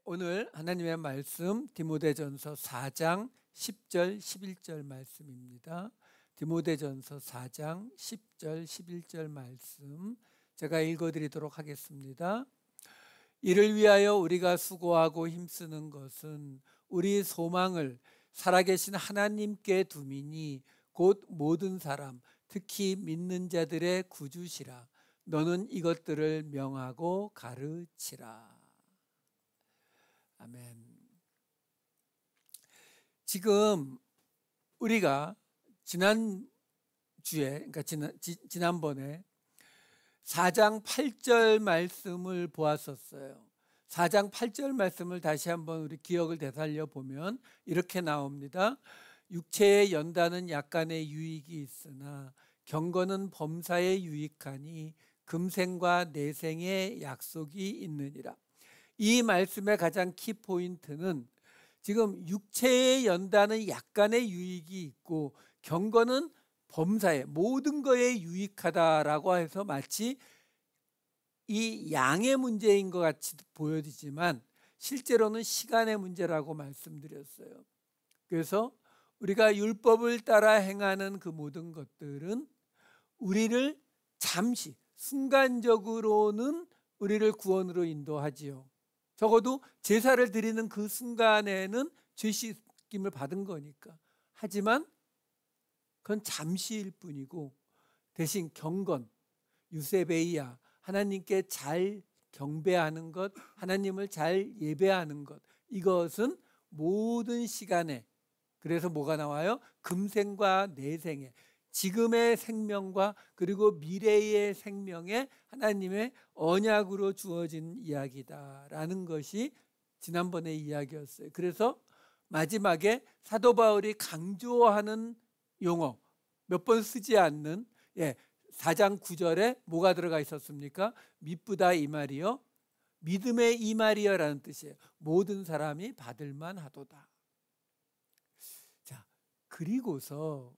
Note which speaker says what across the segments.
Speaker 1: 오늘 하나님의 말씀 디모데전서 4장 10절 11절 말씀입니다. 디모데전서 4장 10절 11절 말씀 제가 읽어드리도록 하겠습니다. 이를 위하여 우리가 수고하고 힘쓰는 것은 우리 소망을 살아계신 하나님께 두미니 곧 모든 사람 특히 믿는 자들의 구주시라. 너는 이것들을 명하고 가르치라. 아멘. 지금 우리가 지난번에 4장 8절 말씀을 보았었어요. 4장 8절 말씀을 다시 한번 우리 기억을 되살려 보면 이렇게 나옵니다. 육체의 연단은 약간의 유익이 있으나 경건은 범사에 유익하니 금생과 내생의 약속이 있느니라. 이 말씀의 가장 키포인트는 지금 육체의 연단은 약간의 유익이 있고 경건은 범사에 모든 것에 유익하다라고 해서 마치 이 양의 문제인 것 같이 보여지지만 실제로는 시간의 문제라고 말씀드렸어요. 그래서 우리가 율법을 따라 행하는 그 모든 것들은 우리를 잠시 순간적으로는 우리를 구원으로 인도하지요. 적어도 제사를 드리는 그 순간에는 죄 씻김을 받은 거니까. 하지만 그건 잠시일 뿐이고 대신 경건, 유세베이야, 하나님께 잘 경배하는 것, 하나님을 잘 예배하는 것, 이것은 모든 시간에, 그래서 뭐가 나와요? 금생과 내생에, 지금의 생명과 그리고 미래의 생명에 하나님의 언약으로 주어진 이야기다라는 것이 지난번의 이야기였어요. 그래서 마지막에 사도 바울이 강조하는 용어, 몇 번 쓰지 않는 4장 9절에 뭐가 들어가 있었습니까? 미쁘다 이 말이요, 믿음의 이 말이여라는 뜻이에요. 모든 사람이 받을만 하도다. 자, 그리고서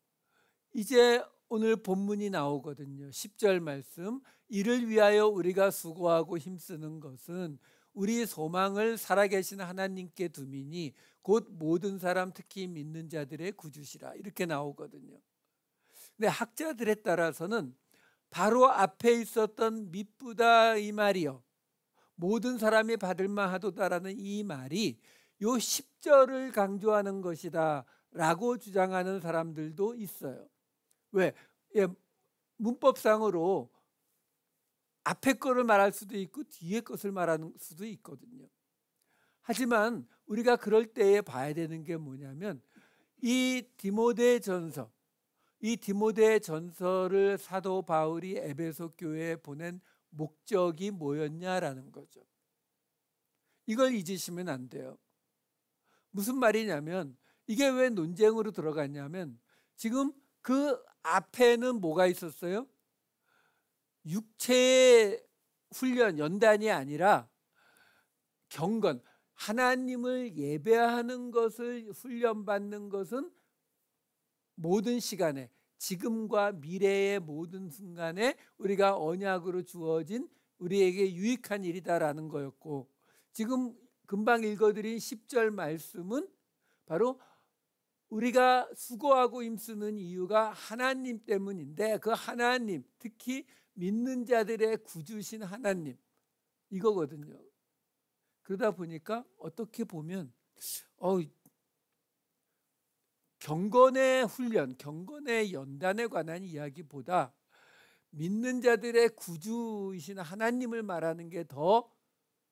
Speaker 1: 이제 오늘 본문이 나오거든요. 10절 말씀, 이를 위하여 우리가 수고하고 힘쓰는 것은 우리 소망을 살아계신 하나님께 두미니 곧 모든 사람 특히 믿는 자들의 구주시라, 이렇게 나오거든요. 근데 학자들에 따라서는 바로 앞에 있었던 미쁘다 이 말이요, 모든 사람이 받을만 하도다라는 이 말이 요 10절을 강조하는 것이다 라고 주장하는 사람들도 있어요. 왜? 문법상으로 앞에 거를 말할 수도 있고 뒤에 것을 말하는 수도 있거든요. 하지만 우리가 그럴 때에 봐야 되는 게 뭐냐면 이 디모데 전서를 사도 바울이 에베소 교회에 보낸 목적이 뭐였냐라는 거죠. 이걸 잊으시면 안 돼요. 무슨 말이냐면 이게 왜 논쟁으로 들어갔냐면 지금 그 앞에는 뭐가 있었어요? 육체의 훈련, 연단이 아니라 경건, 하나님을 예배하는 것을 훈련받는 것은 모든 시간에, 지금과 미래의 모든 순간에 우리가 언약으로 주어진 우리에게 유익한 일이다라는 거였고, 지금 금방 읽어드린 10절 말씀은 바로 우리가 수고하고 힘쓰는 이유가 하나님 때문인데 그 하나님, 특히 믿는 자들의 구주신 하나님, 이거거든요. 그러다 보니까 어떻게 보면 경건의 훈련, 경건의 연단에 관한 이야기보다 믿는 자들의 구주이신 하나님을 말하는 게 더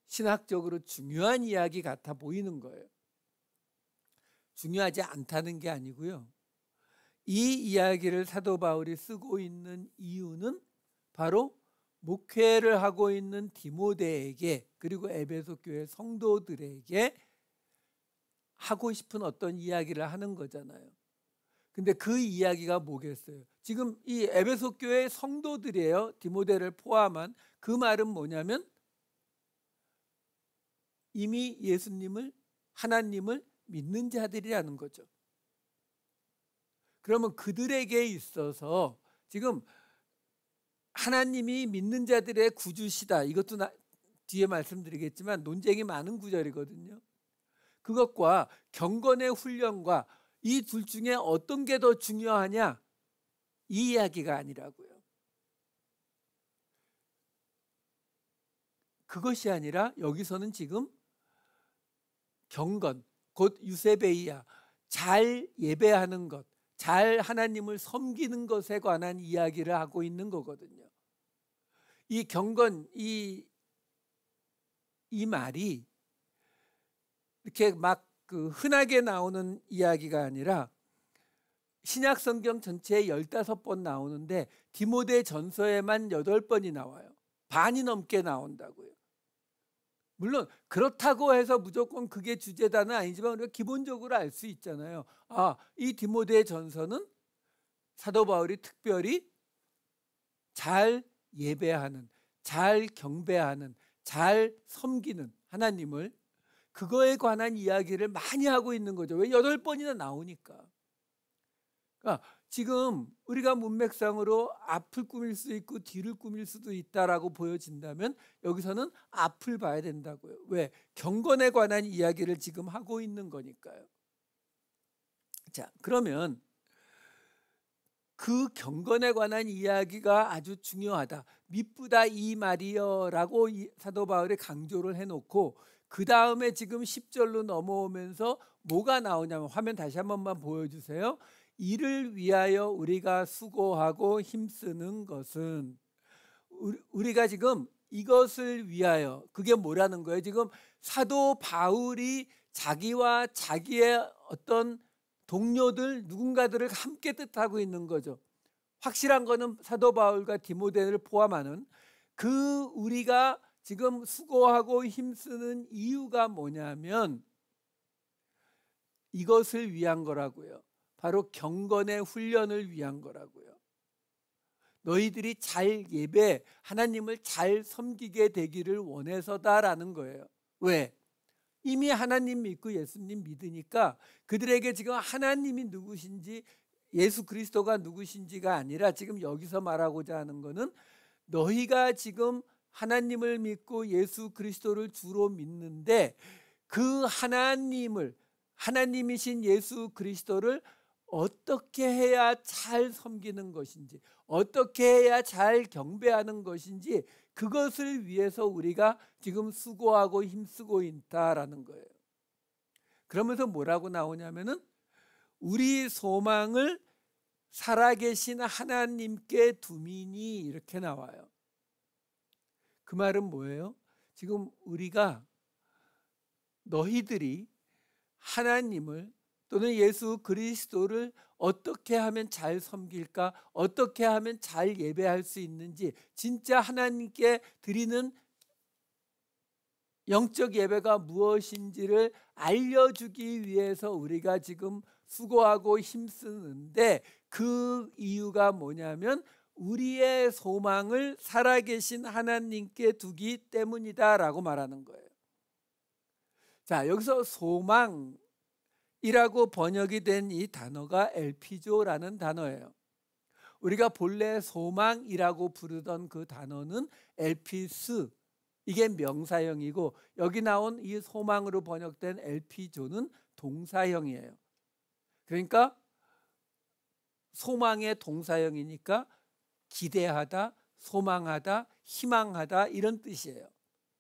Speaker 1: 신학적으로 중요한 이야기 같아 보이는 거예요. 중요하지 않다는 게 아니고요. 이 이야기를 사도 바울이 쓰고 있는 이유는 바로 목회를 하고 있는 디모데에게 그리고 에베소 교회 성도들에게 하고 싶은 어떤 이야기를 하는 거잖아요. 근데 그 이야기가 뭐겠어요? 지금 이 에베소 교회 성도들이에요. 디모데를 포함한. 그 말은 뭐냐면 이미 예수님을, 하나님을 믿는 자들이라는 거죠. 그러면 그들에게 있어서 지금 하나님이 믿는 자들의 구주시다, 이것도 뒤에 말씀드리겠지만 논쟁이 많은 구절이거든요. 그것과 경건의 훈련과 이 둘 중에 어떤 게 더 중요하냐, 이 이야기가 아니라고요. 그것이 아니라 여기서는 지금 경건, 곧 유세베이야, 잘 예배하는 것, 잘 하나님을 섬기는 것에 관한 이야기를 하고 있는 거거든요. 이 경건, 이 말이 이렇게 막 흔하게 나오는 이야기가 아니라 신약 성경 전체에 15번 나오는데 디모데 전서에만 8번이 나와요. 반이 넘게 나온다고요. 물론 그렇다고 해서 무조건 그게 주제다는 아니지만 우리가 기본적으로 알 수 있잖아요. 이 디모데 전서는 사도 바울이 특별히 잘 예배하는, 잘 경배하는, 잘 섬기는 하나님을, 그거에 관한 이야기를 많이 하고 있는 거죠. 왜? 8번이나 나오니까. 그러니까 지금 우리가 문맥상으로 앞을 꾸밀 수 있고 뒤를 꾸밀 수도 있다라고 보여진다면 여기서는 앞을 봐야 된다고요. 왜? 경건에 관한 이야기를 지금 하고 있는 거니까요. 자, 그러면 그 경건에 관한 이야기가 아주 중요하다, 미쁘다 이 말이여라고 사도 바울이 강조를 해놓고 그 다음에 지금 10절로 넘어오면서 뭐가 나오냐면, 화면 다시 한 번만 보여주세요. 이를 위하여 우리가 수고하고 힘쓰는 것은, 우리가 지금 이것을 위하여, 그게 뭐라는 거예요? 지금 사도 바울이 자기와 자기의 어떤 동료들, 누군가들을 함께 뜻하고 있는 거죠. 확실한 거는 사도 바울과 디모데를 포함하는 우리가 지금 수고하고 힘쓰는 이유가 뭐냐면 이것을 위한 거라고요. 바로 경건의 훈련을 위한 거라고요. 너희들이 잘 예배, 하나님을 잘 섬기게 되기를 원해서다라는 거예요. 왜? 이미 하나님 믿고 예수님 믿으니까 그들에게 지금 하나님이 누구신지, 예수 그리스도가 누구신지가 아니라 지금 여기서 말하고자 하는 거는 너희가 지금 하나님을 믿고 예수 그리스도를 주로 믿는데 그 하나님이신 예수 그리스도를 어떻게 해야 잘 섬기는 것인지, 어떻게 해야 잘 경배하는 것인지, 그것을 위해서 우리가 지금 수고하고 힘쓰고 있다라는 거예요. 그러면서 뭐라고 나오냐면은 우리 소망을 살아계신 하나님께 두미니, 이렇게 나와요. 그 말은 뭐예요? 지금 우리가, 너희들이 하나님을 또는 예수 그리스도를 어떻게 하면 잘 섬길까, 어떻게 하면 잘 예배할 수 있는지, 진짜 하나님께 드리는 영적 예배가 무엇인지를 알려주기 위해서 우리가 지금 수고하고 힘쓰는데, 그 이유가 뭐냐면 우리의 소망을 살아계신 하나님께 두기 때문이다라고 말하는 거예요. 자, 여기서 소망이라고 번역이 된 이 단어가 엘피조라는 단어예요. 우리가 본래 소망이라고 부르던 그 단어는 엘피스, 이게 명사형이고, 여기 나온 이 소망으로 번역된 엘피조는 동사형이에요. 그러니까 소망의 동사형이니까 기대하다, 소망하다, 희망하다, 이런 뜻이에요.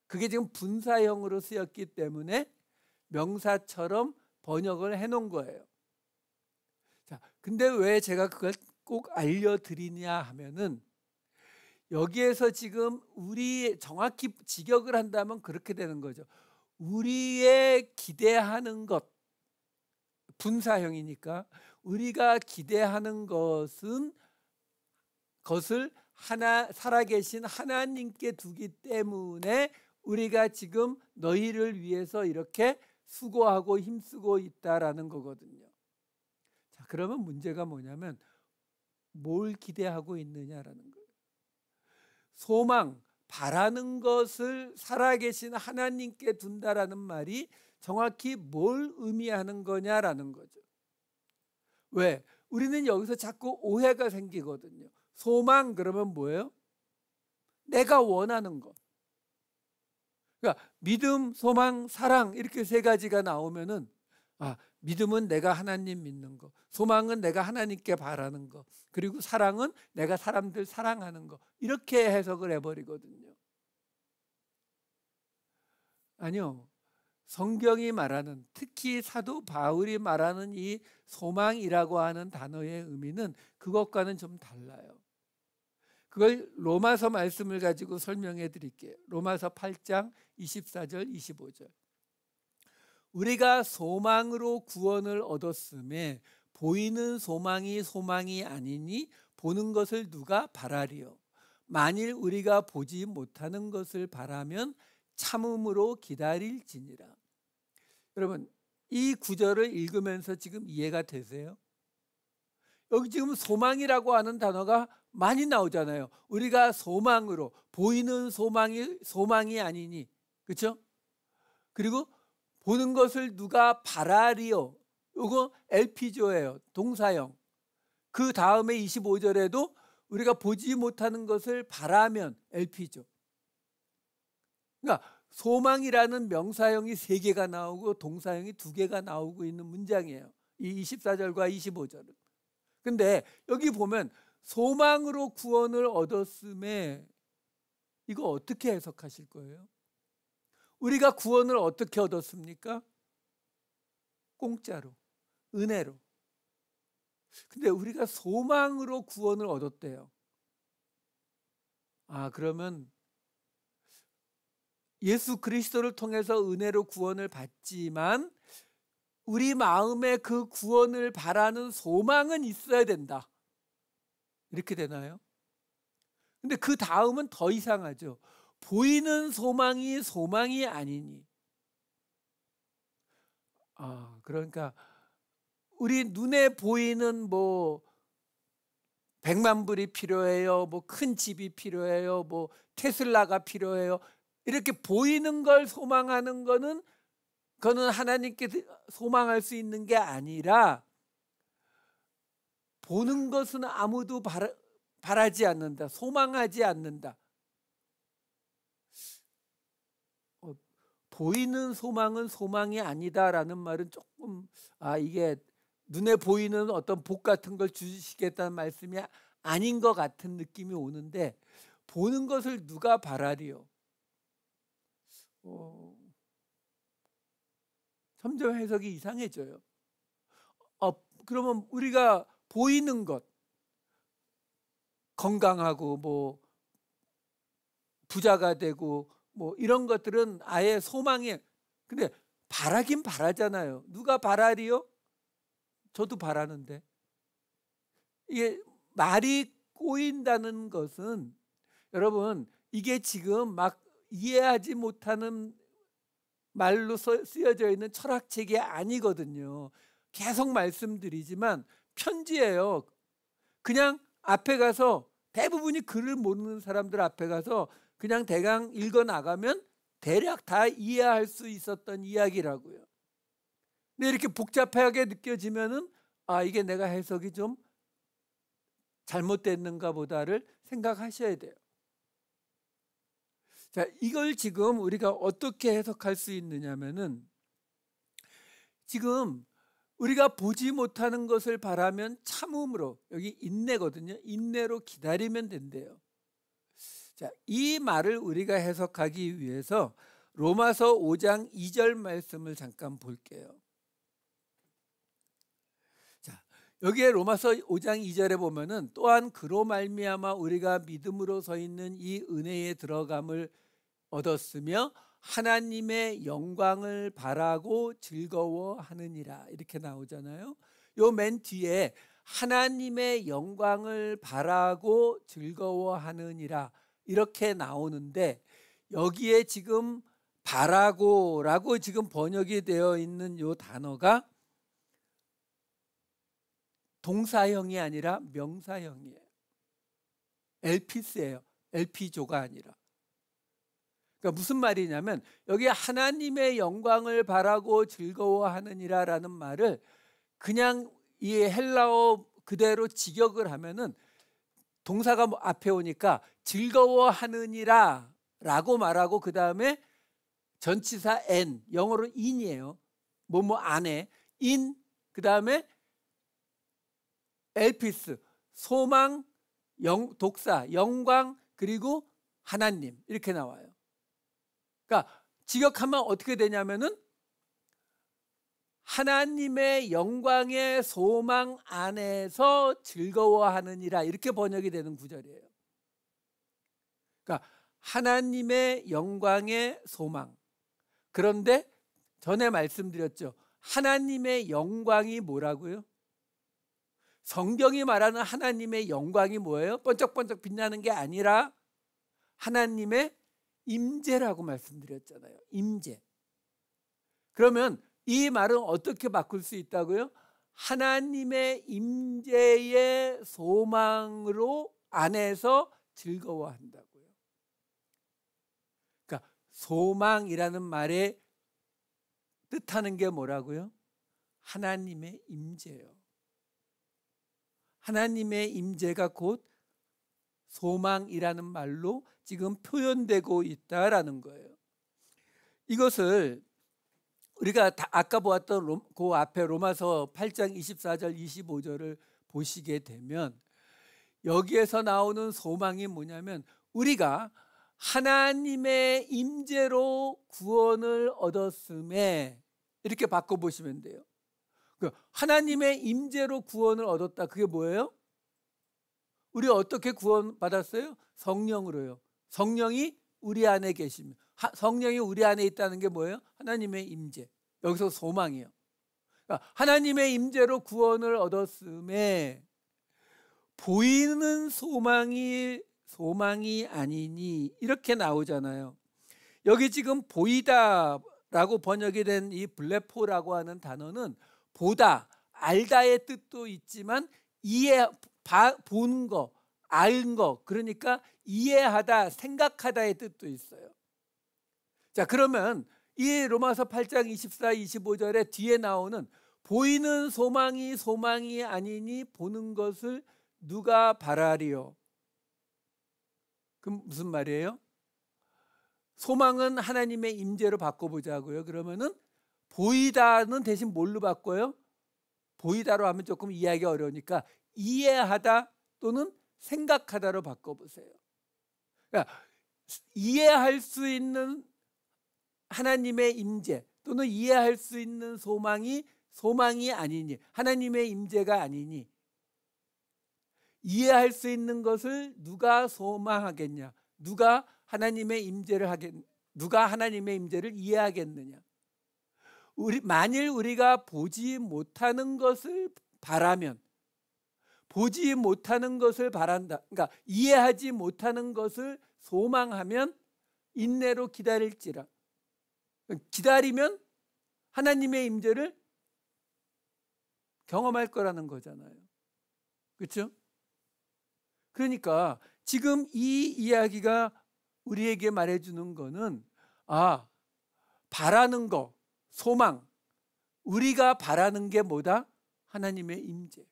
Speaker 1: 그게 지금 분사형으로 쓰였기 때문에 명사처럼 번역을 해놓은 거예요. 자, 근데 왜 제가 그걸 꼭 알려드리냐 하면은, 여기에서 지금 우리 정확히 직역을 한다면 그렇게 되는 거죠. 우리의 기대하는 것, 분사형이니까 우리가 기대하는 것을 살아계신 하나님께 두기 때문에 우리가 지금 너희를 위해서 이렇게 수고하고 힘쓰고 있다라는 거거든요. 자, 그러면 문제가 뭐냐면 뭘 기대하고 있느냐라는 거예요. 소망, 바라는 것을 살아계신 하나님께 둔다라는 말이 정확히 뭘 의미하는 거냐라는 거죠. 왜? 우리는 여기서 자꾸 오해가 생기거든요. 소망 그러면 뭐예요? 내가 원하는 것. 그러니까 믿음, 소망, 사랑 이렇게 세 가지가 나오면은 믿음은 내가 하나님 믿는 거, 소망은 내가 하나님께 바라는 거, 그리고 사랑은 내가 사람들 사랑하는 거, 이렇게 해석을 해버리거든요. 아니요. 성경이 말하는, 특히 사도 바울이 말하는 이 소망이라고 하는 단어의 의미는 그것과는 좀 달라요. 그걸 로마서 말씀을 가지고 설명해 드릴게요. 로마서 8장 24절 25절. 우리가 소망으로 구원을 얻었음에 보이는 소망이 소망이 아니니 보는 것을 누가 바라리요. 만일 우리가 보지 못하는 것을 바라면 참음으로 기다릴지니라. 여러분, 이 구절을 읽으면서 지금 이해가 되세요? 여기 지금 소망이라고 하는 단어가 많이 나오잖아요. 우리가 소망으로, 보이는 소망이 아니니, 그렇죠? 그리고 보는 것을 누가 바라리요. 이거 LP조예요. 동사형. 그 다음에 25절에도 우리가 보지 못하는 것을 바라면 LP조. 그러니까 소망이라는 명사형이 3개가 나오고 동사형이 2개가 나오고 있는 문장이에요. 이 24절과 25절은. 근데 여기 보면 소망으로 구원을 얻었음에, 이거 어떻게 해석하실 거예요? 우리가 구원을 어떻게 얻었습니까? 공짜로, 은혜로. 근데 우리가 소망으로 구원을 얻었대요. 그러면 예수 그리스도를 통해서 은혜로 구원을 받지만 우리 마음에 그 구원을 바라는 소망은 있어야 된다. 이렇게 되나요? 근데 그 다음은 더 이상하죠. 보이는 소망이 소망이 아니니. 그러니까 우리 눈에 보이는 100만 불이 필요해요. 큰 집이 필요해요. 테슬라가 필요해요. 이렇게 보이는 걸 소망하는 거는, 그거는 하나님께 소망할 수 있는 게 아니라, 보는 것은 아무도 바라지 않는다. 소망하지 않는다. 보이는 소망은 소망이 아니다라는 말은 조금 이게 눈에 보이는 어떤 복 같은 걸 주시겠다는 말씀이 아닌 것 같은 느낌이 오는데, 보는 것을 누가 바라리요? 점점 해석이 이상해져요. 그러면 우리가 보이는 것, 건강하고 부자가 되고 이런 것들은 아예 소망에, 근데 바라긴 바라잖아요. 누가 바라리요? 저도 바라는데. 이게 말이 꼬인다는 것은, 여러분, 이게 지금 막 이해하지 못하는 말로 쓰여져 있는 철학책이 아니거든요. 계속 말씀드리지만 편지예요. 그냥 앞에 가서, 대부분이 글을 모르는 사람들 앞에 가서 그냥 대강 읽어 나가면 대략 다 이해할 수 있었던 이야기라고요. 근데 이렇게 복잡하게 느껴지면은 이게 내가 해석이 좀 잘못됐는가 보다를 생각하셔야 돼요. 자, 이걸 지금 우리가 어떻게 해석할 수 있느냐면은, 지금 우리가 보지 못하는 것을 바라면 참음으로, 여기 인내거든요. 인내로 기다리면 된대요. 자, 이 말을 우리가 해석하기 위해서 로마서 5장 2절 말씀을 잠깐 볼게요. 자, 여기에 로마서 5장 2절에 보면은, 또한 그로 말미암아 우리가 믿음으로 서 있는 이 은혜에 들어감을 얻었으며 하나님의 영광을 바라고 즐거워하느니라, 이렇게 나오잖아요. 요 맨 뒤에 하나님의 영광을 바라고 즐거워하느니라 이렇게 나오는데, 여기에 지금 바라고라고 지금 번역이 되어 있는 요 단어가 동사형이 아니라 명사형이에요. 엘피스예요. 엘피조가 아니라. 그러니까 무슨 말이냐면, 여기 하나님의 영광을 바라고 즐거워하느니라 라는 말을 그냥 이 헬라어 그대로 직역을 하면은, 동사가 앞에 오니까 즐거워하느니라 라고 말하고 그 다음에 전치사 n, 영어로 in이에요. 뭐뭐 안에 in, 그 다음에 엘피스, 소망, 독사, 영광, 그리고 하나님, 이렇게 나와요. 그러니까 직역하면 어떻게 되냐면은 하나님의 영광의 소망 안에서 즐거워하느니라, 이렇게 번역이 되는 구절이에요. 그러니까 하나님의 영광의 소망. 그런데 전에 말씀드렸죠. 하나님의 영광이 뭐라고요? 성경이 말하는 하나님의 영광이 뭐예요? 번쩍번쩍 빛나는 게 아니라 하나님의 임재라고 말씀드렸잖아요. 임재. 그러면 이 말은 어떻게 바꿀 수 있다고요? 하나님의 임재의 소망으로 안에서 즐거워한다고요. 그러니까 소망이라는 말의 뜻하는 게 뭐라고요? 하나님의 임재예요. 하나님의 임재가 곧 소망이라는 말로 지금 표현되고 있다라는 거예요. 이것을 우리가 아까 보았던 그 앞에 로마서 8장 24절 25절을 보시게 되면 여기에서 나오는 소망이 뭐냐면 우리가 하나님의 임재로 구원을 얻었음에, 이렇게 바꿔보시면 돼요. 하나님의 임재로 구원을 얻었다. 그게 뭐예요? 우리 어떻게 구원받았어요? 성령으로요. 성령이 우리 안에 계시면, 성령이 우리 안에 있다는 게 뭐예요? 하나님의 임재. 여기서 소망이에요. 그러니까 하나님의 임재로 구원을 얻었음에 보이는 소망이 아니니, 이렇게 나오잖아요. 여기 지금 보이다라고 번역이 된 이 블레포라고 하는 단어는 보다, 알다의 뜻도 있지만 보는 거, 아는 거, 그러니까 이해하다, 생각하다의 뜻도 있어요. 자, 그러면 이 로마서 8장 24, 25절에 뒤에 나오는 보이는 소망이 아니니 보는 것을 누가 바라리요? 그럼 무슨 말이에요? 소망은 하나님의 임재로 바꿔보자고요. 그러면은 보이다는 대신 뭘로 바꿔요? 보이다로 하면 조금 이해하기 어려우니까 이해하다 또는 생각하다로 바꿔보세요. 그러니까 이해할 수 있는 하나님의 임재 또는 이해할 수 있는 소망이 아니니, 하나님의 임재가 아니니, 이해할 수 있는 것을 누가 소망하겠냐? 누가 하나님의 임재를 이해하겠느냐? 만일 우리가 보지 못하는 것을 바라면, 보지 못하는 것을 바란다, 그러니까 이해하지 못하는 것을 소망하면 인내로 기다릴지라. 기다리면 하나님의 임재를 경험할 거라는 거잖아요. 그렇죠? 그러니까 지금 이 이야기가 우리에게 말해주는 거는, 바라는 거, 소망, 우리가 바라는 게 뭐다? 하나님의 임재,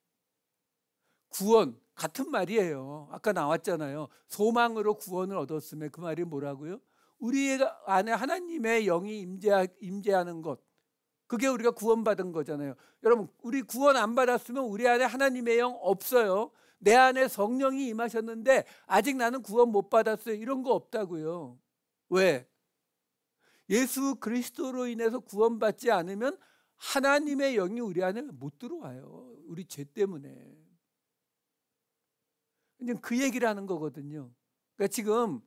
Speaker 1: 구원, 같은 말이에요. 아까 나왔잖아요. 소망으로 구원을 얻었으면, 그 말이 뭐라고요? 우리 안에 하나님의 영이 임재하는 것, 그게 우리가 구원받은 거잖아요. 여러분, 우리 구원 안 받았으면 우리 안에 하나님의 영 없어요. 내 안에 성령이 임하셨는데 아직 나는 구원 못 받았어요, 이런 거 없다고요. 왜? 예수 그리스도로 인해서 구원받지 않으면 하나님의 영이 우리 안에 못 들어와요. 우리 죄 때문에. 그 얘기를 하는 거거든요. 그러니까 지금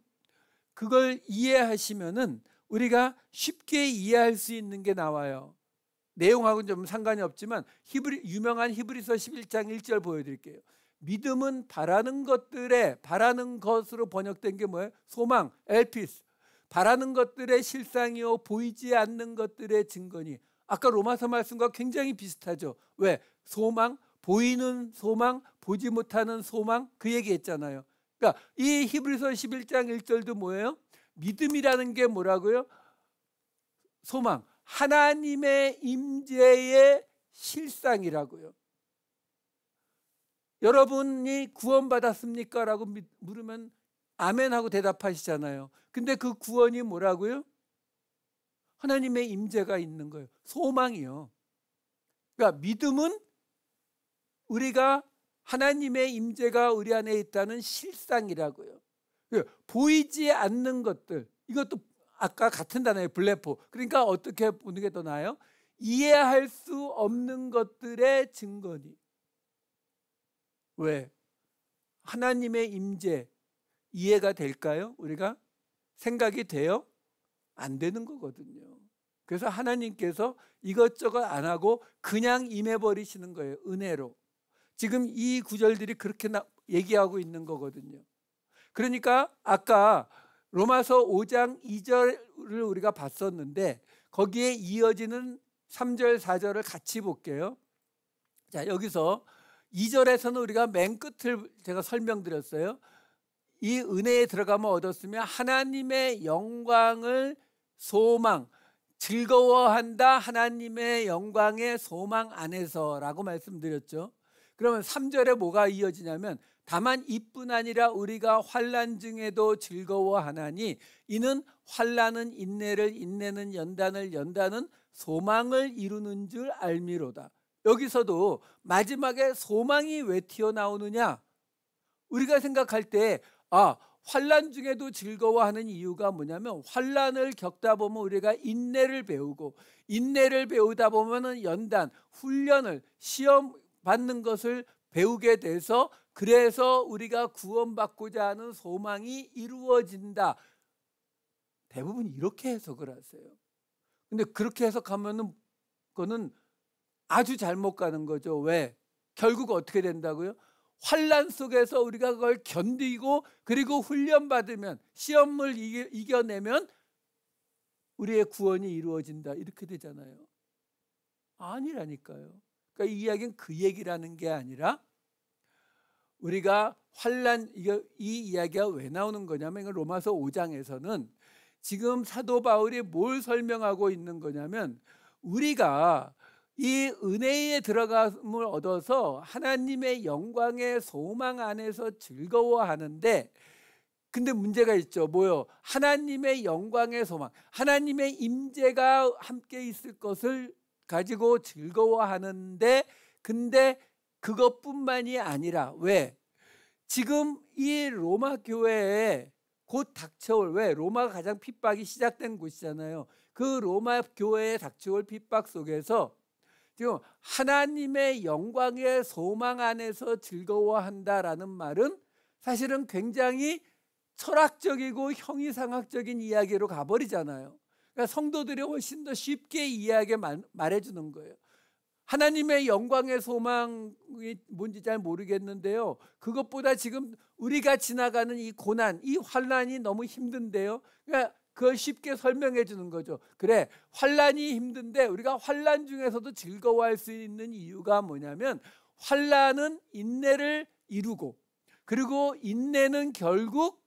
Speaker 1: 그걸 이해하시면은 우리가 쉽게 이해할 수 있는 게 나와요. 내용하고는 좀 상관이 없지만 유명한 히브리서 11장 1절 보여드릴게요. 믿음은 바라는 것으로 번역된 게 뭐예요? 소망, 엘피스. 바라는 것들의 실상이요 보이지 않는 것들의 증거니. 아까 로마서 말씀과 굉장히 비슷하죠. 왜? 소망, 보이는 소망, 보지 못하는 소망, 그 얘기했잖아요. 그러니까 이 히브리서 11장 1절도 뭐예요? 믿음이라는 게 뭐라고요? 소망, 하나님의 임재의 실상이라고요. 여러분이 구원받았습니까? 라고 물으면 아멘 하고 대답하시잖아요. 근데 그 구원이 뭐라고요? 하나님의 임재가 있는 거예요. 소망이요. 그러니까 믿음은 우리가 하나님의 임재가 우리 안에 있다는 실상이라고요. 보이지 않는 것들, 이것도 아까 같은 단어예요. 블레포. 그러니까 어떻게 보는 게 더 나아요? 이해할 수 없는 것들의 증거니. 왜? 하나님의 임재 이해가 될까요? 우리가 생각이 돼요? 안 되는 거거든요. 그래서 하나님께서 이것저것 안 하고 그냥 임해버리시는 거예요. 은혜로. 지금 이 구절들이 그렇게 얘기하고 있는 거거든요. 그러니까 아까 로마서 5장 2절을 우리가 봤었는데 거기에 이어지는 3절 4절을 같이 볼게요. 자, 여기서 2절에서는 우리가 맨 끝을 제가 설명드렸어요. 이 은혜에 들어가면 얻었으면 하나님의 영광을 소망, 즐거워한다. 하나님의 영광의 소망 안에서라고 말씀드렸죠. 그러면 3절에 뭐가 이어지냐면 다만 이뿐 아니라 우리가 환난 중에도 즐거워하나니 이는 환난은 인내를, 인내는 연단을, 연단은 소망을 이루는 줄 알미로다. 여기서도 마지막에 소망이 왜 튀어나오느냐? 우리가 생각할 때 환난 중에도 즐거워하는 이유가 뭐냐면 환난을 겪다 보면 우리가 인내를 배우고 인내를 배우다 보면은 연단, 훈련을, 시험 받는 것을 배우게 돼서 그래서 우리가 구원받고자 하는 소망이 이루어진다. 대부분 이렇게 해석을 하세요. 근데 그렇게 해석하면은 그거는 아주 잘못 가는 거죠. 왜? 결국 어떻게 된다고요? 환난 속에서 우리가 그걸 견디고 그리고 훈련받으면 시험을 이겨내면 우리의 구원이 이루어진다. 이렇게 되잖아요. 아니라니까요. 그러니까 이 이야기는 그 얘기라는 게 아니라 우리가 환난, 이 이야기가 왜 나오는 거냐면 로마서 5장에서는 지금 사도 바울이 뭘 설명하고 있는 거냐면 우리가 이 은혜에 들어감을 얻어서 하나님의 영광의 소망 안에서 즐거워하는데 근데 문제가 있죠. 뭐요? 하나님의 영광의 소망, 하나님의 임재가 함께 있을 것을 가지고 즐거워하는데 근데 그것뿐만이 아니라 왜? 지금 이 로마 교회에 곧 닥쳐올, 왜? 로마가 가장 핍박이 시작된 곳이잖아요. 그 로마 교회에 닥쳐올 핍박 속에서 지금 하나님의 영광의 소망 안에서 즐거워한다라는 말은 사실은 굉장히 철학적이고 형이상학적인 이야기로 가버리잖아요. 그러니까 성도들이 훨씬 더 쉽게 이해하게 말해주는 거예요. 하나님의 영광의 소망이 뭔지 잘 모르겠는데요. 그것보다 지금 우리가 지나가는 이 고난, 이 환난이 너무 힘든데요. 그러니까 그걸 쉽게 설명해 주는 거죠. 그래, 환난이 힘든데 우리가 환난 중에서도 즐거워할 수 있는 이유가 뭐냐면 환난은 인내를 이루고 그리고 인내는 결국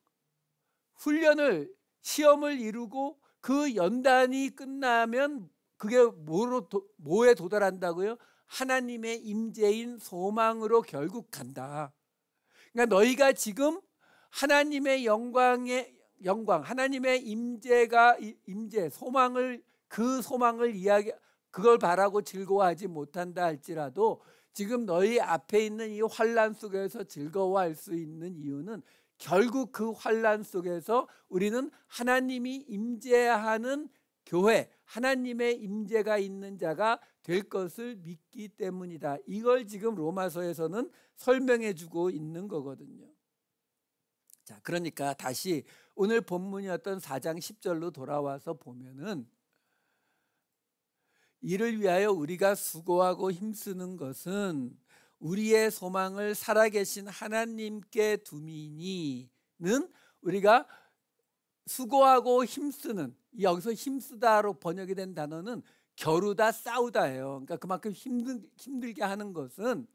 Speaker 1: 훈련을, 시험을 이루고 그 연단이 끝나면 그게 뭐에 도달한다고요? 하나님의 임재인 소망으로 결국 간다. 그러니까 너희가 지금 하나님의 영광의 영광, 하나님의 임재, 소망을 그 소망을 그걸 바라고 즐거워하지 못한다 할지라도 지금 너희 앞에 있는 이 환난 속에서 즐거워할 수 있는 이유는 결국 그 환난 속에서 우리는 하나님이 임재하는 교회, 하나님의 임재가 있는 자가 될 것을 믿기 때문이다. 이걸 지금 로마서에서는 설명해 주고 있는 거거든요. 자, 그러니까 다시 오늘 본문이었던 4장 10절로 돌아와서 보면은 이를 위하여 우리가 수고하고 힘쓰는 것은 우리의 소망을 살아계신 하나님께 둠이니는 우리가 수고하고 힘쓰는, 여기서 힘쓰다로 번역이 된 단어는 겨루다, 싸우다예요. 그러니까 그만큼 힘들게 하는 것은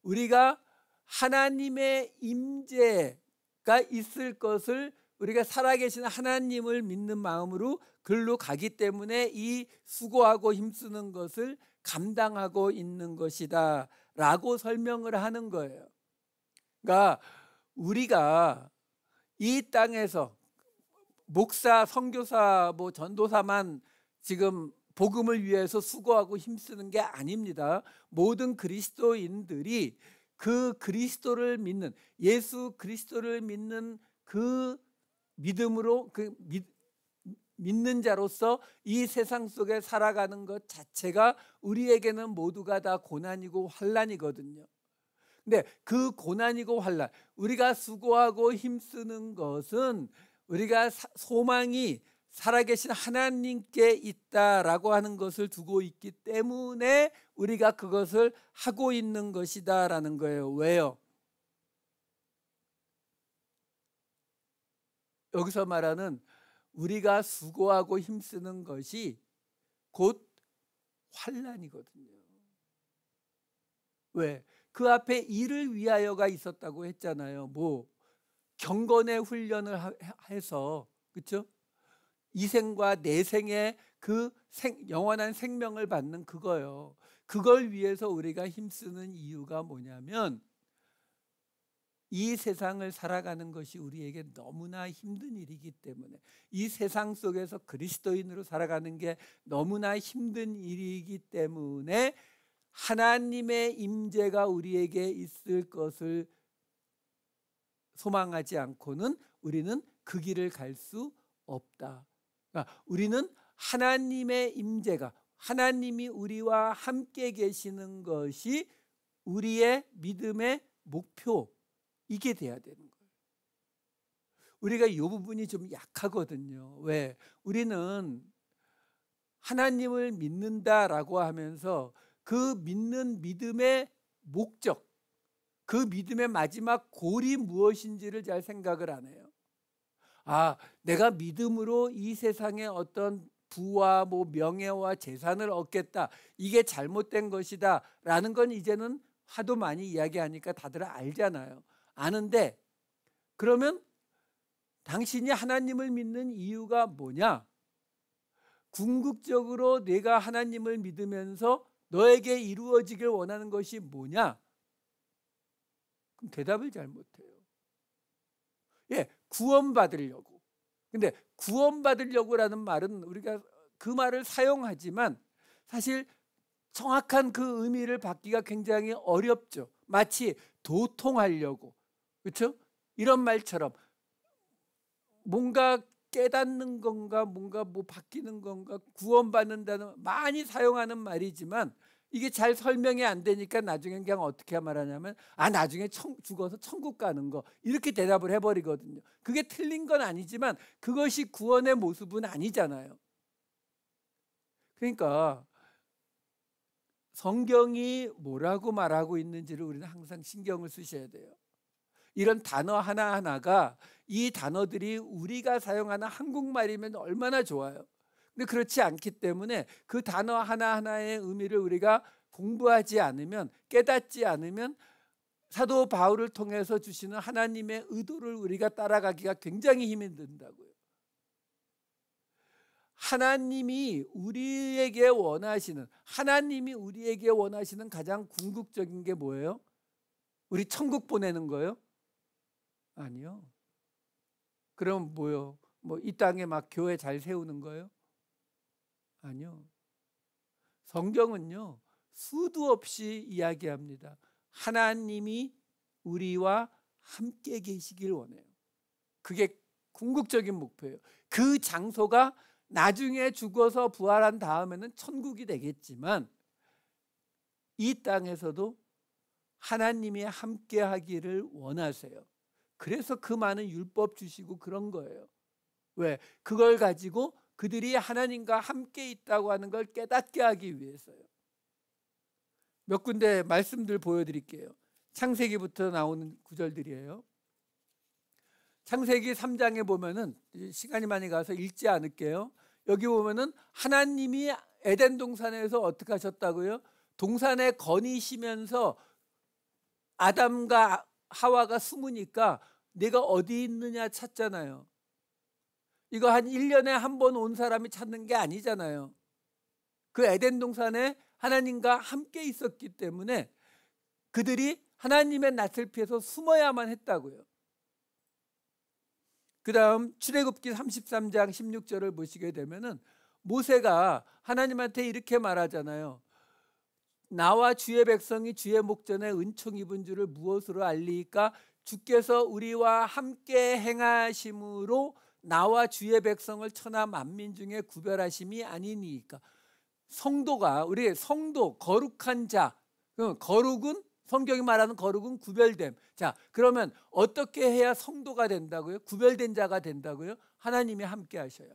Speaker 1: 우리가 하나님의 임재가 있을 것을 우리가 살아계신 하나님을 믿는 마음으로 글로 가기 때문에 이 수고하고 힘쓰는 것을 감당하고 있는 것이다 라고 설명을 하는 거예요. 그러니까 우리가 이 땅에서 목사, 선교사, 전도사만 지금 복음을 위해서 수고하고 힘쓰는 게 아닙니다. 모든 그리스도인들이 그 그리스도를 믿는, 예수 그리스도를 믿는 그 믿음으로, 믿는 자로서 이 세상 속에 살아가는 것 자체가 우리에게는 모두가 다 고난이고 환난이거든요. 근데 그 고난이고 환난, 우리가 수고하고 힘쓰는 것은 우리가 소망이 살아계신 하나님께 있다라고 하는 것을 두고 있기 때문에 우리가 그것을 하고 있는 것이다라는 거예요. 왜요? 여기서 말하는 우리가 수고하고 힘쓰는 것이 곧 환난이거든요. 왜? 그 앞에 일을 위하여가 있었다고 했잖아요. 뭐 경건의 훈련을 해서, 그렇죠? 이생과 내생의 그 영원한 생명을 받는 그거요. 그걸 위해서 우리가 힘쓰는 이유가 뭐냐면 이 세상을 살아가는 것이 우리에게 너무나 힘든 일이기 때문에, 이 세상 속에서 그리스도인으로 살아가는 게 너무나 힘든 일이기 때문에 하나님의 임재가 우리에게 있을 것을 소망하지 않고는 우리는 그 길을 갈 수 없다. 그러니까 우리는 하나님의 임재가, 하나님이 우리와 함께 계시는 것이 우리의 믿음의 목표, 이게 돼야 되는 거예요. 우리가 이 부분이 좀 약하거든요. 왜? 우리는 하나님을 믿는다라고 하면서 그 믿는 믿음의 목적, 그 믿음의 마지막 골이 무엇인지를 잘 생각을 안 해요. 내가 믿음으로 이 세상에 어떤 부와 뭐 명예와 재산을 얻겠다, 이게 잘못된 것이다 라는 건 이제는 하도 많이 이야기하니까 다들 알잖아요. 아는데, 그러면 당신이 하나님을 믿는 이유가 뭐냐? 궁극적으로 내가 하나님을 믿으면서 너에게 이루어지길 원하는 것이 뭐냐? 그럼 대답을 잘 못해요. 구원받으려고. 근데 구원받으려고라는 말은 우리가 그 말을 사용하지만 사실 정확한 그 의미를 받기가 굉장히 어렵죠. 마치 도통하려고, 그렇죠? 이런 말처럼 뭔가 깨닫는 건가, 뭔가 뭐 바뀌는 건가, 구원받는다는 많이 사용하는 말이지만 이게 잘 설명이 안 되니까 나중엔 그냥 어떻게 말하냐면 나중에 죽어서 천국 가는 거, 이렇게 대답을 해버리거든요. 그게 틀린 건 아니지만 그것이 구원의 모습은 아니잖아요. 그러니까 성경이 뭐라고 말하고 있는지를 우리는 항상 신경을 쓰셔야 돼요. 이런 단어 하나하나가, 이 단어들이 우리가 사용하는 한국말이면 얼마나 좋아요. 근데 그렇지 않기 때문에 그 단어 하나하나의 의미를 우리가 공부하지 않으면, 깨닫지 않으면 사도 바울을 통해서 주시는 하나님의 의도를 우리가 따라가기가 굉장히 힘이 든다고요. 하나님이 우리에게 원하시는 가장 궁극적인 게 뭐예요? 우리 천국 보내는 거예요? 아니요. 그럼 뭐요? 뭐 이 땅에 막 교회 잘 세우는 거예요? 아니요. 성경은요, 수도 없이 이야기합니다. 하나님이 우리와 함께 계시길 원해요. 그게 궁극적인 목표예요. 그 장소가 나중에 죽어서 부활한 다음에는 천국이 되겠지만 이 땅에서도 하나님이 함께 하기를 원하세요. 그래서 그 많은 율법 주시고 그런 거예요. 왜? 그걸 가지고 그들이 하나님과 함께 있다고 하는 걸 깨닫게 하기 위해서요. 몇 군데 말씀들 보여드릴게요. 창세기부터 나오는 구절들이에요. 창세기 3장에 보면은, 시간이 많이 가서 읽지 않을게요. 여기 보면은 하나님이 에덴 동산에서 어떻게 하셨다고요? 동산에 거니시면서 아담과 하와가 숨으니까 내가 어디 있느냐 찾잖아요. 이거 한 1년에 한 번 온 사람이 찾는 게 아니잖아요. 그 에덴 동산에 하나님과 함께 있었기 때문에 그들이 하나님의 낯을 피해서 숨어야만 했다고요. 그 다음 출애굽기 33장 16절을 보시게 되면은 모세가 하나님한테 이렇게 말하잖아요. 나와 주의 백성이 주의 목전에 은총 입은 줄을 무엇으로 알리이까? 주께서 우리와 함께 행하심으로 나와 주의 백성을 천하 만민 중에 구별하심이 아니니까. 성도가, 우리의 성도, 거룩한 자, 거룩은, 성경이 말하는 거룩은 구별됨. 자, 그러면 어떻게 해야 성도가 된다고요? 구별된 자가 된다고요? 하나님이 함께 하셔요.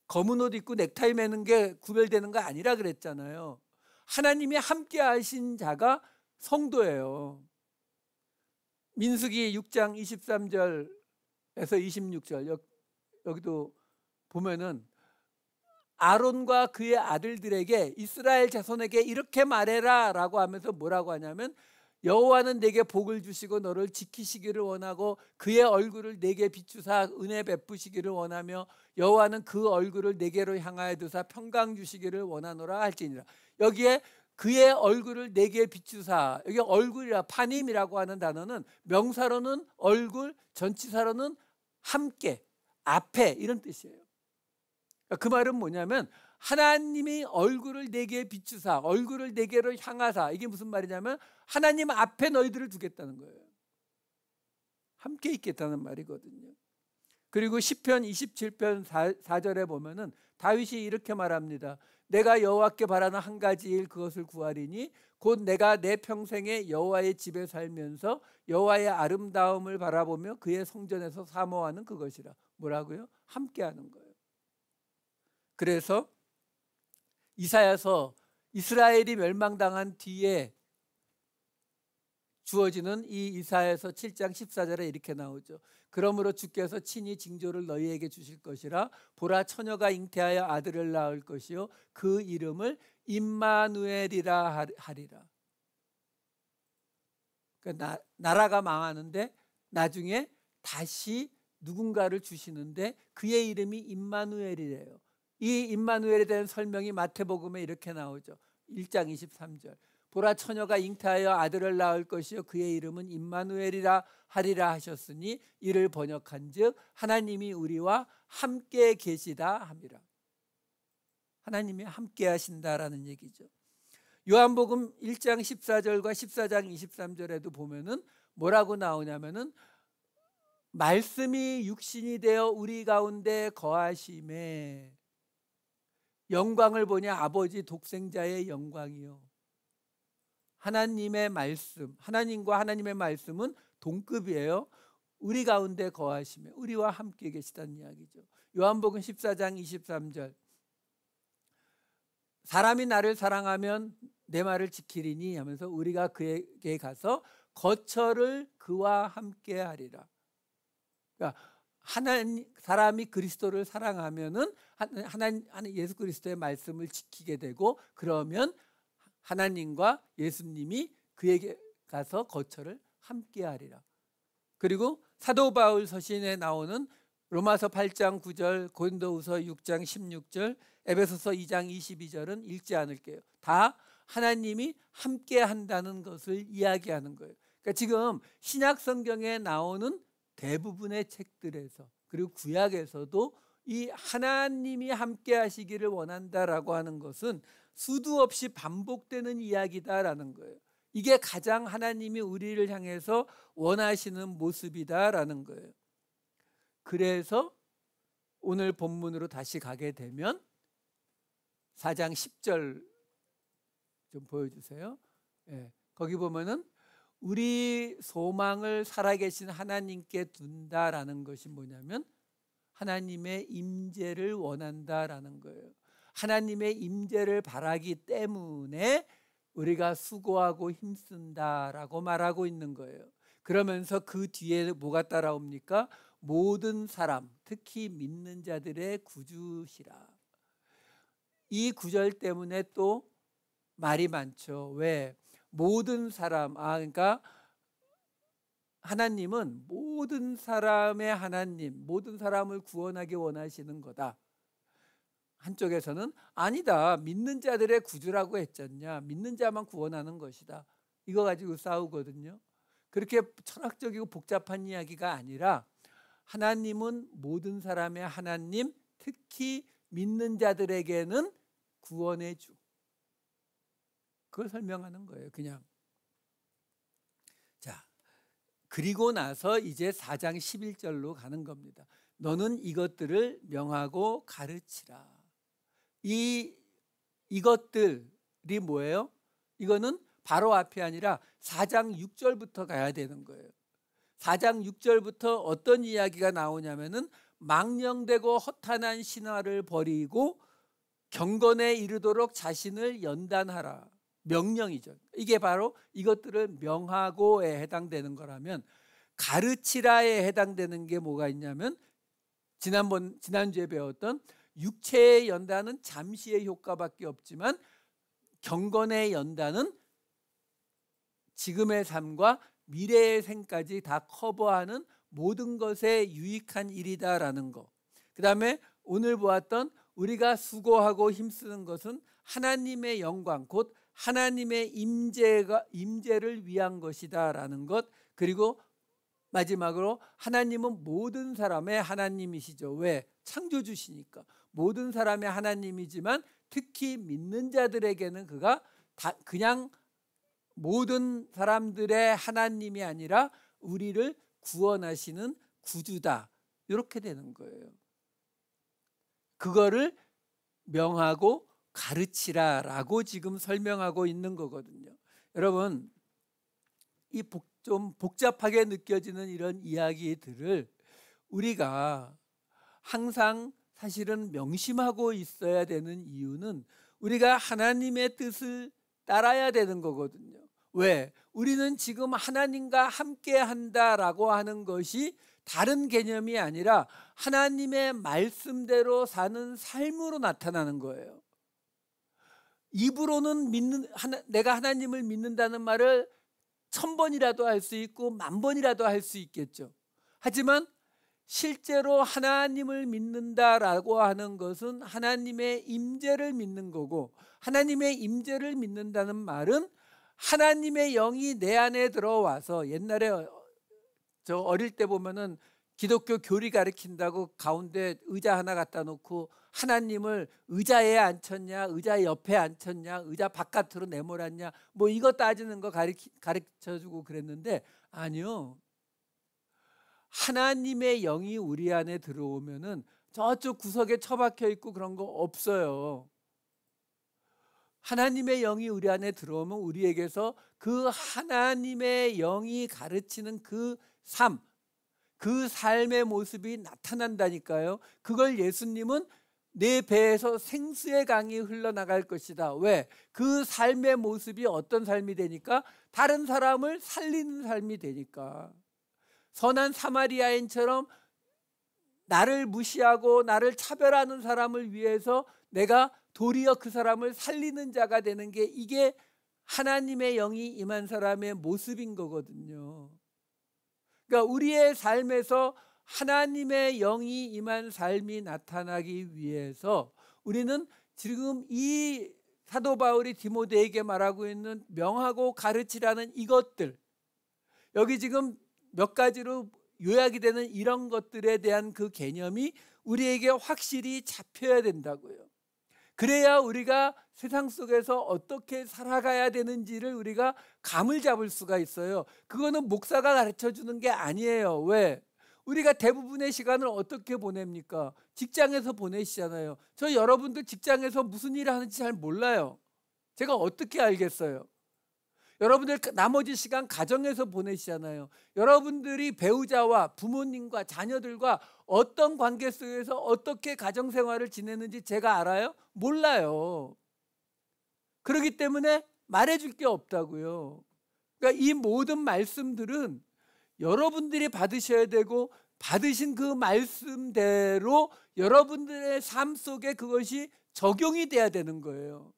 Speaker 1: 검은 옷 입고 넥타이 매는 게 구별되는 거 아니라 그랬잖아요. 하나님이 함께 하신 자가 성도예요. 민수기 6장 23절에서 26절 여기도 보면은 아론과 그의 아들들에게 이스라엘 자손에게 이렇게 말해라 라고 하면서 뭐라고 하냐면, 여호와는 내게 복을 주시고 너를 지키시기를 원하고 그의 얼굴을 내게 비추사 은혜 베푸시기를 원하며 여호와는 그 얼굴을 내게로 향하여 두사 평강 주시기를 원하노라 할지니라. 여기에 그의 얼굴을 내게 비추사, 여기 얼굴이라, 파님이라고 하는 단어는 명사로는 얼굴, 전치사로는 함께, 앞에, 이런 뜻이에요. 그 말은 뭐냐면 하나님이 얼굴을 내게 비추사, 얼굴을 내게로 향하사, 이게 무슨 말이냐면 하나님 앞에 너희들을 두겠다는 거예요. 함께 있겠다는 말이거든요. 그리고 시편 27편 4절에 보면은 다윗이 이렇게 말합니다. 내가 여호와께 바라는 한 가지 일, 그것을 구하리니 곧 내가 내 평생에 여호와의 집에 살면서 여호와의 아름다움을 바라보며 그의 성전에서 사모하는 그것이라. 뭐라고요? 함께하는 거예요. 그래서 이사야서, 이스라엘이 멸망당한 뒤에 주어지는 이 이사야서 7장 14절에 이렇게 나오죠. 그러므로 주께서 친히 징조를 너희에게 주실 것이라. 보라, 처녀가 잉태하여 아들을 낳을 것이요 그 이름을 임마누엘이라 하리라. 그러니까 나라가 망하는데 나중에 다시 누군가를 주시는데 그의 이름이 임마누엘이래요. 이 임마누엘에 대한 설명이 마태복음에 이렇게 나오죠. 1장 23절. 보라, 처녀가 잉태하여 아들을 낳을 것이요 그의 이름은 임마누엘이라 하리라 하셨으니 이를 번역한즉 하나님이 우리와 함께 계시다 함이라. 하나님이 함께 하신다라는 얘기죠. 요한복음 1장 14절과 14장 23절에도 보면은 뭐라고 나오냐면은 말씀이 육신이 되어 우리 가운데 거하심에 영광을 보냐, 아버지 독생자의 영광이요. 하나님의 말씀, 하나님과 하나님의 말씀은 동급이에요. 우리 가운데 거하시며 우리와 함께 계시다는 이야기죠. 요한복음 14장 23절. 사람이 나를 사랑하면 내 말을 지키리니 하면서 우리가 그에게 가서 거처를 그와 함께 하리라. 그러니까 사람이 그리스도를 사랑하면은 하나님 예수 그리스도의 말씀을 지키게 되고, 그러면 하나님과 예수님이 그에게 가서 거처를 함께 하리라. 그리고 사도 바울 서신에 나오는 로마서 8장 9절, 고린도후서 6장 16절, 에베소서 2장 22절은 읽지 않을게요. 다 하나님이 함께 한다는 것을 이야기하는 거예요. 그러니까 지금 신약 성경에 나오는 대부분의 책들에서, 그리고 구약에서도 이 하나님이 함께 하시기를 원한다라고 하는 것은 수도 없이 반복되는 이야기다라는 거예요. 이게 가장 하나님이 우리를 향해서 원하시는 모습이다라는 거예요. 그래서 오늘 본문으로 다시 가게 되면 4장 10절 좀 보여주세요. 거기 보면은 우리 소망을 살아계신 하나님께 둔다라는 것이 뭐냐면 하나님의 임재를 원한다라는 거예요. 하나님의 임재를 바라기 때문에 우리가 수고하고 힘쓴다라고 말하고 있는 거예요. 그러면서 그 뒤에 뭐가 따라옵니까? 모든 사람, 특히 믿는 자들의 구주시라. 이 구절 때문에 또 말이 많죠. 왜? 모든 사람, 그러니까 하나님은 모든 사람의 하나님, 모든 사람을 구원하기 원하시는 거다. 한쪽에서는 아니다, 믿는 자들의 구주라고 했잖냐, 믿는 자만 구원하는 것이다, 이거 가지고 싸우거든요. 그렇게 철학적이고 복잡한 이야기가 아니라 하나님은 모든 사람의 하나님, 특히 믿는 자들에게는 구원의 주. 그걸 설명하는 거예요. 그냥. 자, 그리고 나서 이제 4장 11절로 가는 겁니다. 너는 이것들을 명하고 가르치라. 이것들이 뭐예요? 이거는 바로 앞이 아니라 4장 6절부터 가야 되는 거예요. 4장 6절부터 어떤 이야기가 나오냐면은 망령되고 허탄한 신화를 버리고 경건에 이르도록 자신을 연단하라. 명령이죠. 이게 바로 이것들을 명하고에 해당되는 거라면, 가르치라에 해당되는 게 뭐가 있냐면 지난주에 배웠던 육체의 연단은 잠시의 효과밖에 없지만 경건의 연단은 지금의 삶과 미래의 생까지 다 커버하는 모든 것에 유익한 일이다라는 거. 그 다음에 오늘 보았던 우리가 수고하고 힘쓰는 것은 하나님의 영광, 곧 하나님의 임재를 위한 것이다라는 것. 그리고 마지막으로 하나님은 모든 사람의 하나님이시죠. 왜? 창조주시니까. 모든 사람의 하나님이지만 특히 믿는 자들에게는 그가 그냥 모든 사람들의 하나님이 아니라 우리를 구원하시는 구주다. 이렇게 되는 거예요. 그거를 명하고 가르치라라고 지금 설명하고 있는 거거든요. 여러분, 이 좀 복잡하게 느껴지는 이런 이야기들을 우리가 항상 사실은 명심하고 있어야 되는 이유는 우리가 하나님의 뜻을 따라야 되는 거거든요. 왜? 우리는 지금 하나님과 함께 한다라고 하는 것이 다른 개념이 아니라 하나님의 말씀대로 사는 삶으로 나타나는 거예요. 입으로는 내가 하나님을 믿는다는 말을 1000번이라도 할 수 있고 10,000번이라도 할 수 있겠죠. 하지만 실제로 하나님을 믿는다라고 하는 것은 하나님의 임재를 믿는 거고, 하나님의 임재를 믿는다는 말은 하나님의 영이 내 안에 들어와서, 옛날에 저 어릴 때 보면은 기독교 교리 가르친다고 가운데 의자 하나 갖다 놓고 하나님을 의자에 앉혔냐, 의자 옆에 앉혔냐, 의자 바깥으로 내몰았냐, 뭐 이거 따지는 거 가르쳐주고 그랬는데, 아니요. 하나님의 영이 우리 안에 들어오면은 저쪽 구석에 처박혀 있고 그런 거 없어요. 하나님의 영이 우리 안에 들어오면 우리에게서 그 하나님의 영이 가르치는 그 삶의 모습이 나타난다니까요. 그걸 예수님은 내 배에서 생수의 강이 흘러나갈 것이다. 왜? 그 삶의 모습이 어떤 삶이 되니까? 다른 사람을 살리는 삶이 되니까. 선한 사마리아인처럼 나를 무시하고 나를 차별하는 사람을 위해서 내가 도리어 그 사람을 살리는 자가 되는 게, 이게 하나님의 영이 임한 사람의 모습인 거거든요. 그러니까 우리의 삶에서 하나님의 영이 임한 삶이 나타나기 위해서 우리는 지금 이 사도 바울이 디모데에게 말하고 있는 명하고 가르치라는 이것들, 여기 지금 몇 가지로 요약이 되는 이런 것들에 대한 그 개념이 우리에게 확실히 잡혀야 된다고요. 그래야 우리가 세상 속에서 어떻게 살아가야 되는지를 우리가 감을 잡을 수가 있어요. 그거는 목사가 가르쳐 주는 게 아니에요. 왜? 우리가 대부분의 시간을 어떻게 보냅니까? 직장에서 보내시잖아요. 저 여러분들 직장에서 무슨 일을 하는지 잘 몰라요. 제가 어떻게 알겠어요? 여러분들 나머지 시간 가정에서 보내시잖아요. 여러분들이 배우자와 부모님과 자녀들과 어떤 관계 속에서 어떻게 가정생활을 지내는지 제가 알아요? 몰라요. 그렇기 때문에 말해줄 게 없다고요. 그러니까 이 모든 말씀들은 여러분들이 받으셔야 되고, 받으신 그 말씀대로 여러분들의 삶 속에 그것이 적용이 돼야 되는 거예요.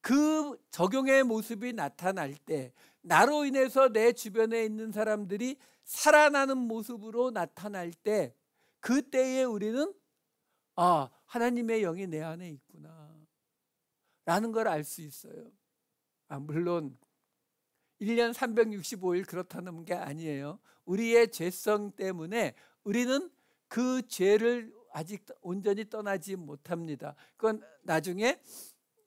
Speaker 1: 그 적용의 모습이 나타날 때, 나로 인해서 내 주변에 있는 사람들이 살아나는 모습으로 나타날 때, 그때에 우리는 하나님의 영이 내 안에 있구나 라는 걸 알 수 있어요. 물론 1년 365일 그렇다는 게 아니에요. 우리의 죄성 때문에 우리는 그 죄를 아직 온전히 떠나지 못합니다. 그건 나중에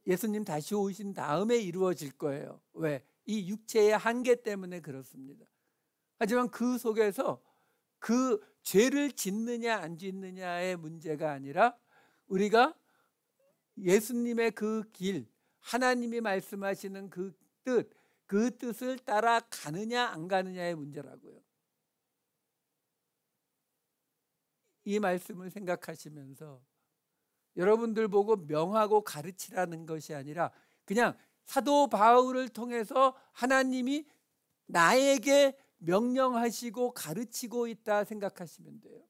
Speaker 1: 예수님 다시 오신 다음에 이루어질 거예요. 왜? 이 육체의 한계 때문에 그렇습니다. 하지만 그 속에서 그 죄를 짓느냐 안 짓느냐의 문제가 아니라 우리가 예수님의 그 길, 하나님이 말씀하시는 그 뜻을 따라가느냐 안 가느냐의 문제라고요. 이 말씀을 생각하시면서 여러분들 보고 명하고 가르치라는 것이 아니라 그냥 사도 바울을 통해서 하나님이 나에게 명령하시고 가르치고 있다 생각하시면 돼요.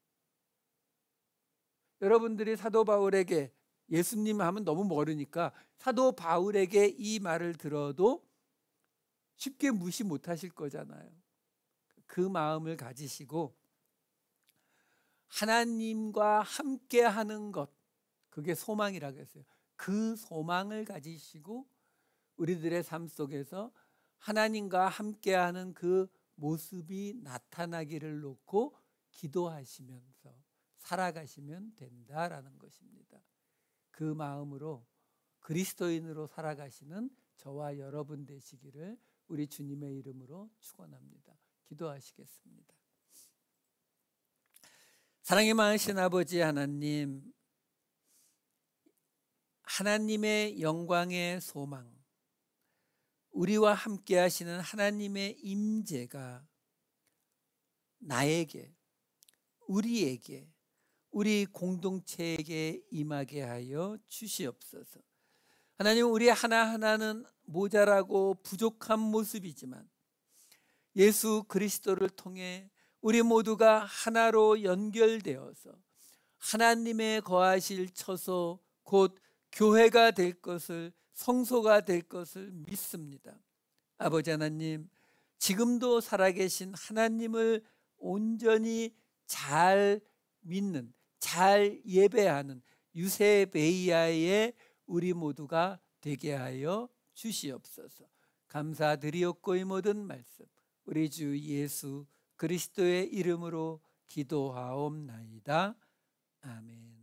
Speaker 1: 여러분들이 사도 바울에게, 예수님 하면 너무 모르니까 사도 바울에게 이 말을 들어도 쉽게 무시 못하실 거잖아요. 그 마음을 가지시고 하나님과 함께하는 것, 그게 소망이라고 했어요. 그 소망을 가지시고 우리들의 삶 속에서 하나님과 함께하는 그 모습이 나타나기를 놓고 기도하시면서 살아가시면 된다라는 것입니다. 그 마음으로 그리스도인으로 살아가시는 저와 여러분 되시기를 우리 주님의 이름으로 축원합니다. 기도하시겠습니다. 사랑이 많으신 아버지 하나님, 하나님의 영광의 소망, 우리와 함께 하시는 하나님의 임재가 나에게, 우리에게, 우리 공동체에게 임하게 하여 주시옵소서. 하나님, 우리 하나하나는 모자라고 부족한 모습이지만 예수 그리스도를 통해 우리 모두가 하나로 연결되어서 하나님의 거하실 처소, 곧 교회가 될 것을, 성소가 될 것을 믿습니다. 아버지 하나님, 지금도 살아계신 하나님을 온전히 잘 믿는, 잘 예배하는 유세베이아의 우리 모두가 되게 하여 주시옵소서. 감사드리옵고 이 모든 말씀 우리 주 예수 그리스도의 이름으로 기도하옵나이다. 아멘.